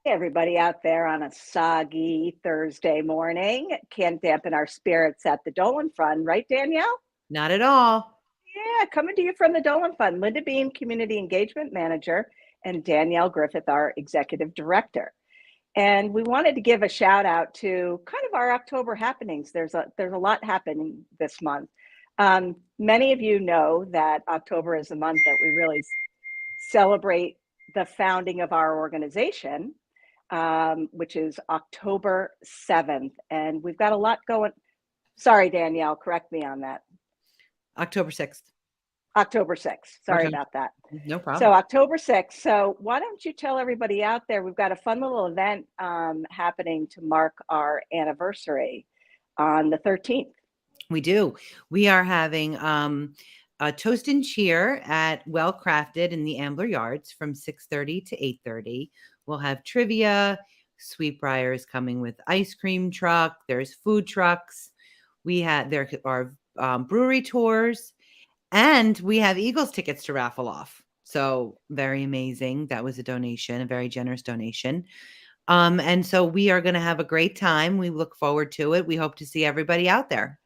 Hey, everybody out there on a soggy Thursday morning. Can't dampen our spirits at the Dolan Fund, right, Danielle? Not at all. Yeah, coming to you from the Dolan Fund, Linda Bean, Community Engagement Manager, and Danielle Griffith, our Executive Director. And we wanted to give a shout out to kind of our October happenings. There's a lot happening this month. Many of you know that October is the month that we really celebrate the founding of our organization, which is October 7th. And we've got a lot going. Sorry, Danielle, correct me on that. October 6th. October 6th. Sorry Okay. about that. No So problem. October 6th. So why don't you tell everybody out there, we've got a fun little event happening to mark our anniversary on the 13th. We do. We are having a toast and cheer at Well Crafted in the Ambler Yards from 6:30 to 8:30. We'll have trivia. Sweetbriar is coming with ice cream truck. There's food trucks. There are brewery tours, and we have Eagles tickets to raffle off. So very amazing. That was a donation, a very generous donation. And so we are going to have a great time. We look forward to it. We hope to see everybody out there.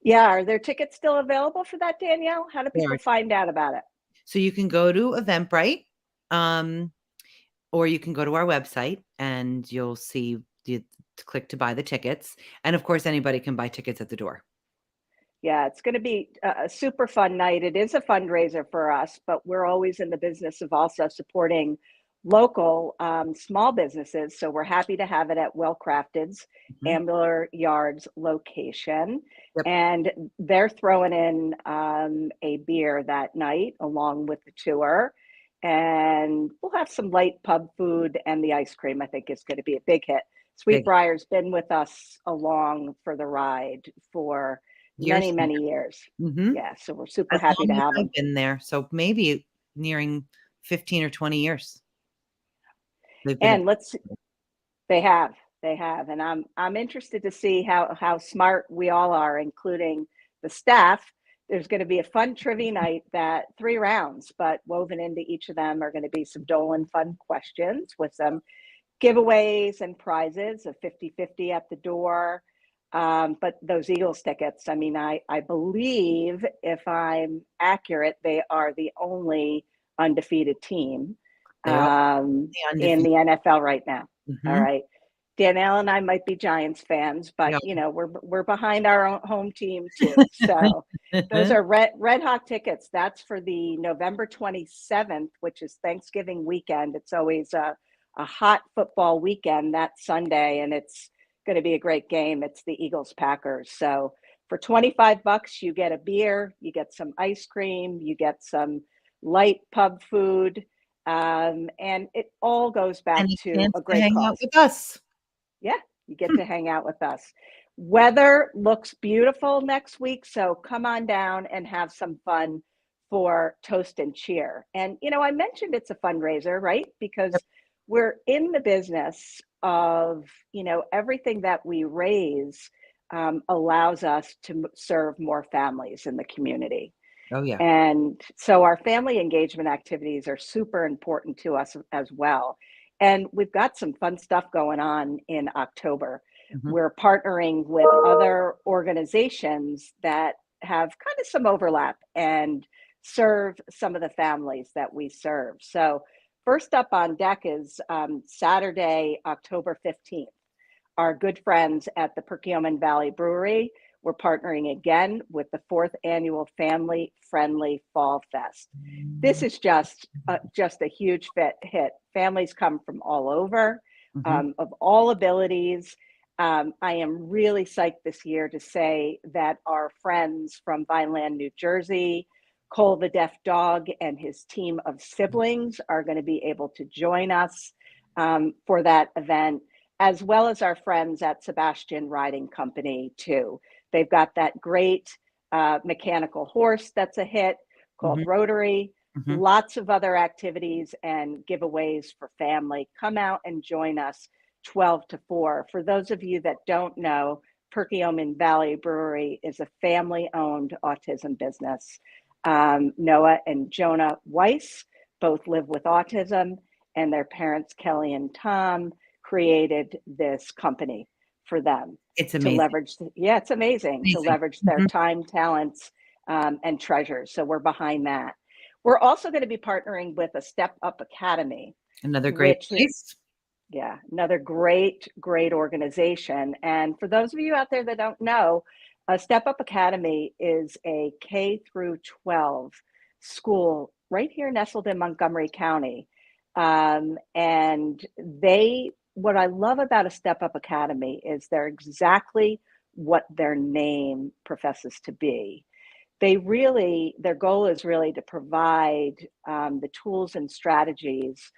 Yeah, are there tickets still available for that, Danielle? How do There. people find out about it? So you can go to Eventbrite, um, or you can go to our website and you'll see you click to buy the tickets. And of course, anybody can buy tickets at the door. Yeah, it's going to be a super fun night. It is a fundraiser for us, but we're always in the business of also supporting local small businesses. So we're happy to have it at Well Crafted's Mhm. Ambler Yards location. Yep. And they're throwing in a beer that night along with the tour. And we'll have some light pub food, and the ice cream, I think, is going to be a big hit. Big Sweetbriar's been with us along for the ride for years. many years. Hmm. Yeah, so we're super As happy to long as have them. I've been there. So maybe nearing 15 or 20 years. They've been And they have, and I'm interested to see how smart we all are, including the staff. There's going to be a fun trivia night, that 3 rounds, but woven into each of them are going to be some Dolan fun questions with some giveaways and prizes of 50-50 at the door. But those Eagles tickets, I mean, I believe, if I'm accurate, they are the only undefeated team they are in undefeated. the NFL right now. All Hmm. right. Danielle and I might be Giants fans, but Yeah. we're behind our own home team too. So those are red hot tickets. That's for the November 27th, which is Thanksgiving weekend. It's always a hot football weekend that Sunday, and it's going to be a great game. It's the Eagles Packers. So for $25, you get a beer, you get some ice cream, you get some light pub food, and it all goes And back a to chance a to great hang out cause. with us. Yeah, you get to hang out with us. Weather looks beautiful next week, so come on down and have some fun for Toast and Cheer. And, I mentioned it's a fundraiser, right? Because we're in the business of, everything that we raise allows us to serve more families in the community. Oh, yeah. And so our family engagement activities are super important to us as well. And we've got some fun stuff going on in October. Mhm. We're partnering with other organizations that have kind of some overlap and serve some of the families that we serve. So, first up on deck is Saturday, October 15th. Our good friends at the Perkiomen Valley Brewery, we're partnering again with the 4th annual Family Friendly Fall Fest. This is just a huge hit. Families come from all over, Mhm. of all abilities. I am really psyched this year to say that our friends from Vineland, New Jersey, Cole the Deaf Dog and his team of siblings are going to be able to join us for that event, as well as our friends at Sebastian Riding Company, too. They've got that great mechanical horse that's a hit called Mhm. Rotary. Mhm. Lots of other activities and giveaways for family. Come out and join us 12 to 4. For those of you that don't know, Perkiomen Valley Brewery is a family owned autism business. Noah and Jonah Weiss both live with autism, and their parents, Kelly and Tom, created this company for them It's to amazing. leverage. Yeah, it's amazing to Amazing. leverage their time, talents, and treasures. So we're behind that. We're also going to be partnering with a Step Up Academy, Another great which, place. yeah, another great, great organization. And for those of you out there that don't know, a Step Up Academy is a K through 12 school right here nestled in Montgomery County. And what I love about a Step Up Academy is they're exactly what their name professes to be. Their goal is really to provide the tools and strategies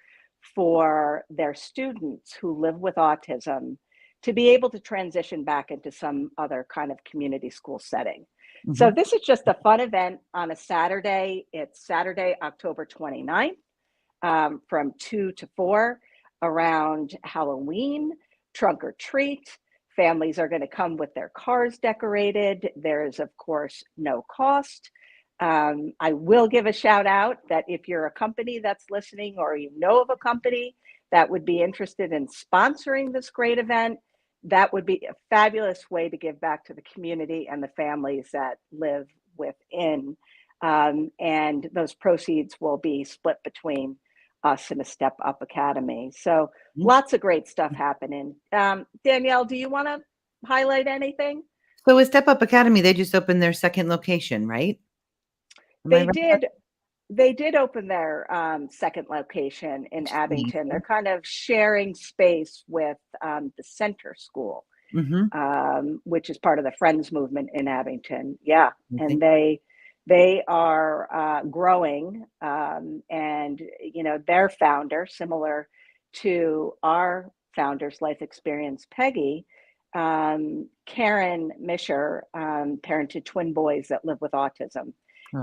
for their students who live with autism to be able to transition back into some other kind of community school setting. So this is just a fun event on a Saturday. It's Saturday, October 29th, from 2 to 4 around Halloween, trunk or treat. Families are going to come with their cars decorated. There is, of course, no cost. I will give a shout out that if you're a company that's listening or you know of a company that would be interested in sponsoring this great event, that would be a fabulous way to give back to the community and the families that live within. And those proceeds will be split between us and a Step Up Academy. So lots of great stuff happening. Danielle, do you want to highlight anything? So with Step Up Academy, they just opened their second location, right? They did open their second location in Abington. They're kind of sharing space with the Center School, which is part of the Friends movement in Abington. Yeah, and they are growing, and their founder, similar to our founder's life experience, Peggy, Karen Misher, parented twin boys that live with autism.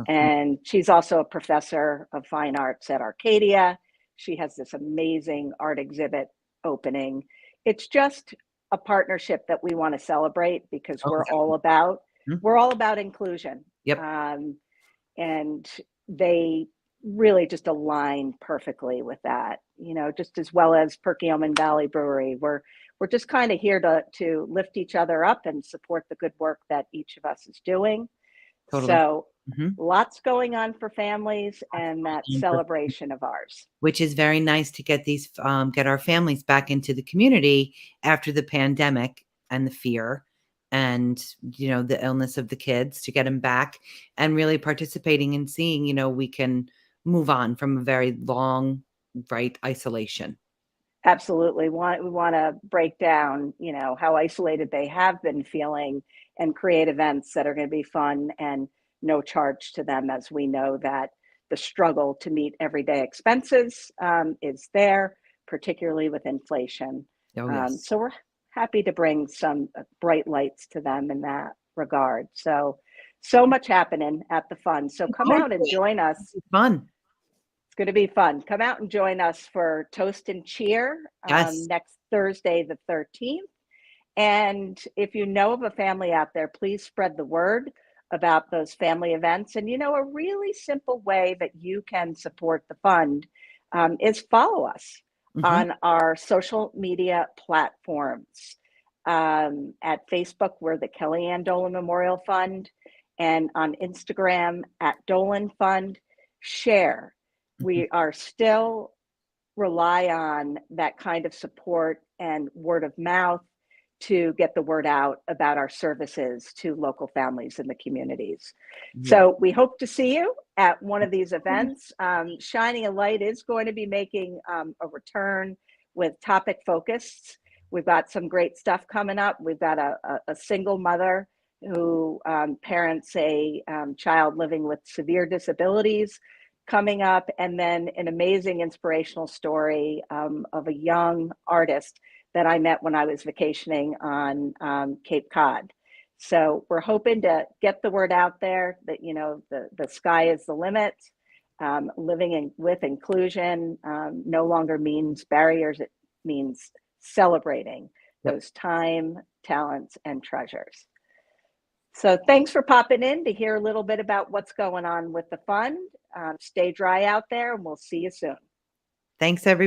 And she's also a professor of fine arts at Arcadia. She has this amazing art exhibit opening. It's just a partnership that we want to celebrate because we're all about inclusion. Yep. And they really just align perfectly with that, just as well as Perkiomen Valley Brewery. We're just kind of here to lift each other up and support the good work that each of us is doing. Totally. So lots going on for families and that celebration of ours. Which is very nice to get get our families back into the community after the pandemic and the fear and, the illness of the kids, to get them back and really participating and seeing, we can move on from a very long, isolation. Absolutely. We want to break down, how isolated they have been feeling and create events that are going to be fun and no charge to them, as we know that the struggle to meet everyday expenses is there, particularly with inflation. Oh, yes. So we're happy to bring some bright lights to them in that regard. So much happening at the fun. So come out and join us. It's fun. It's going to be fun. Come out and join us for Toast and Cheer next Thursday, the 13th. And if you know of a family out there, please spread the word about those family events. And, a really simple way that you can support the fund is follow us on our social media platforms. At Facebook, we're the Kellyanne Dolan Memorial Fund, and on Instagram at Dolan Fund. Share. We are still rely on that kind of support and word of mouth to get the word out about our services to local families in the communities. So we hope to see you at one of these events. Shining a Light is going to be making a return with topic focused. We've got some great stuff coming up. We've got a single mother who parents a child living with severe disabilities coming up, and then an amazing inspirational story of a young artist that I met when I was vacationing on Cape Cod. So we're hoping to get the word out there that, the sky is the limit. Living with inclusion no longer means barriers. It means celebrating those time, talents, and treasures. So thanks for popping in to hear a little bit about what's going on with the fund. Stay dry out there, and we'll see you soon. Thanks, everybody.